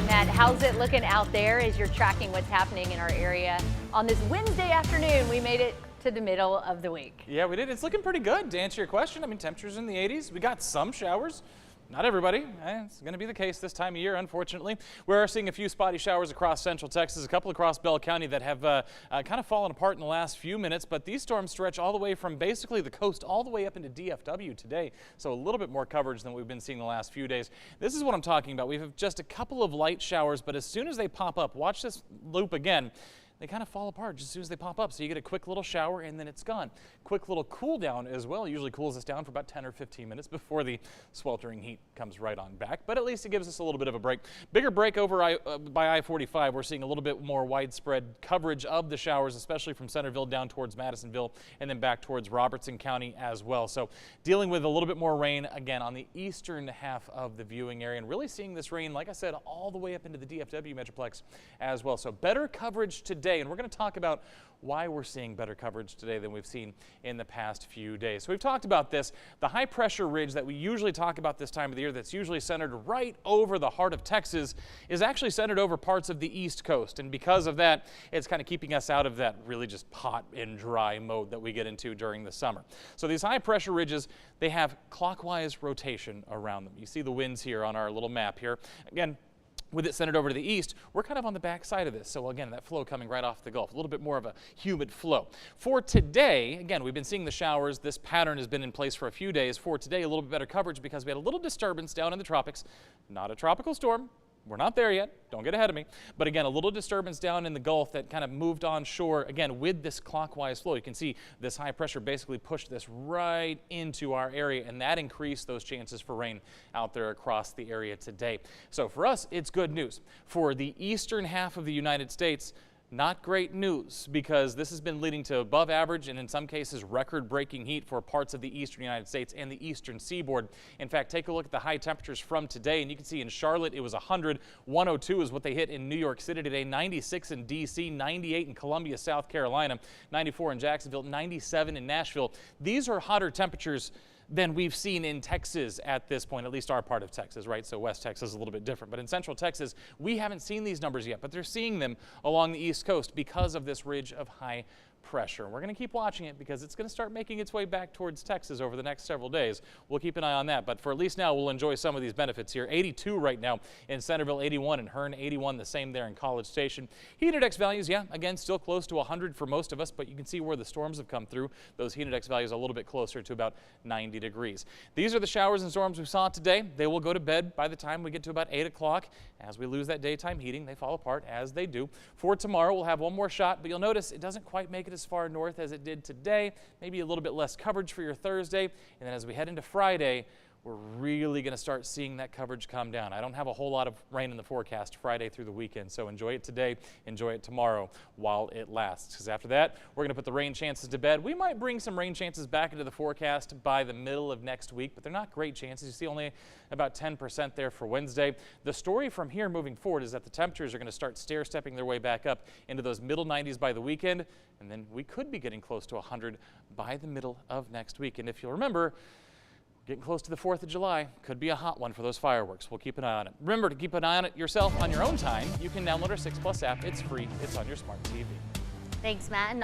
Matt, how's it looking out there as you're tracking what's happening in our area? On this Wednesday afternoon, we made it to the middle of the week. Yeah, we did. It's looking pretty good. To answer your question, I mean, temperatures in the 80s. We got some showers. Not everybody. It's going to be the case this time of year, unfortunately. We're seeing a few spotty showers across central Texas, a couple across Bell County that have kind of fallen apart in the last few minutes, but these storms stretch all the way from basically the coast all the way up into DFW today, so a little bit more coverage than we've been seeing the last few days. This is what I'm talking about. We have just a couple of light showers, but as soon as they pop up, watch this loop again. They kind of fall apart just as soon as they pop up. So you get a quick little shower and then it's gone. Quick little cool down as well. It usually cools us down for about 10 or 15 minutes before the sweltering heat comes right on back. But at least it gives us a little bit of a break. Bigger break over by I-45. We're seeing a little bit more widespread coverage of the showers, especially from Centerville down towards Madisonville and then back towards Robertson County as well. So dealing with a little bit more rain again on the eastern half of the viewing area and really seeing this rain, like I said, all the way up into the DFW Metroplex as well. So better coverage today. And we're going to talk about why we're seeing better coverage today than we've seen in the past few days. So we've talked about this. The high pressure ridge that we usually talk about this time of the year that's usually centered right over the heart of Texas is actually centered over parts of the East Coast. And because of that, it's kind of keeping us out of that really just hot and dry mode that we get into during the summer. So these high pressure ridges, they have clockwise rotation around them. You see the winds here on our little map here. Again, with it centered over to the east, we're kind of on the back side of this. So again, that flow coming right off the Gulf, a little bit more of a humid flow. For today, again, we've been seeing the showers. This pattern has been in place for a few days. For today, a little bit better coverage because we had a little disturbance down in the tropics. Not a tropical storm. We're not there yet. Don't get ahead of me. But again, a little disturbance down in the Gulf that kind of moved on shore. Again, with this clockwise flow, you can see this high pressure basically pushed this right into our area, and that increased those chances for rain out there across the area today. So for us, it's good news. For the eastern half of the United States, not great news because this has been leading to above average and in some cases record-breaking heat for parts of the eastern United States and the eastern seaboard. In fact, take a look at the high temperatures from today and you can see in Charlotte it was 100, 102 is what they hit in New York City today, 96 in D.C., 98 in Columbia, South Carolina, 94 in Jacksonville, 97 in Nashville. These are hotter temperatures than we've seen in Texas at this point, at least our part of Texas, right? So West Texas is a little bit different. But in Central Texas, we haven't seen these numbers yet, but they're seeing them along the East Coast because of this ridge of high pressure. We're going to keep watching it because it's going to start making its way back towards Texas over the next several days. We'll keep an eye on that, but for at least now, we'll enjoy some of these benefits here. 82 right now in Centerville, 81 in Hearn, 81 the same there in College Station. Heat index values, yeah, again, still close to 100 for most of us, but you can see where the storms have come through. Those heat index values a little bit closer to about 90 degrees. These are the showers and storms we saw today. They will go to bed by the time we get to about 8 o'clock. As we lose that daytime heating, they fall apart as they do. For tomorrow, we'll have one more shot, but you'll notice it doesn't quite make it as far north as it did today. Maybe a little bit less coverage for your Thursday. And then as we head into Friday, we're really going to start seeing that coverage come down. I don't have a whole lot of rain in the forecast Friday through the weekend, so enjoy it today, enjoy it tomorrow while it lasts. Because after that, we're going to put the rain chances to bed. We might bring some rain chances back into the forecast by the middle of next week, but they're not great chances. You see only about 10% there for Wednesday. The story from here moving forward is that the temperatures are going to start stair-stepping their way back up into those middle 90s by the weekend, and then we could be getting close to 100 by the middle of next week. And if you'll remember, getting close to the 4th of July, could be a hot one for those fireworks. We'll keep an eye on it. Remember to keep an eye on it yourself on your own time. You can download our 6 Plus app. It's free. It's on your smart TV. Thanks, Matt.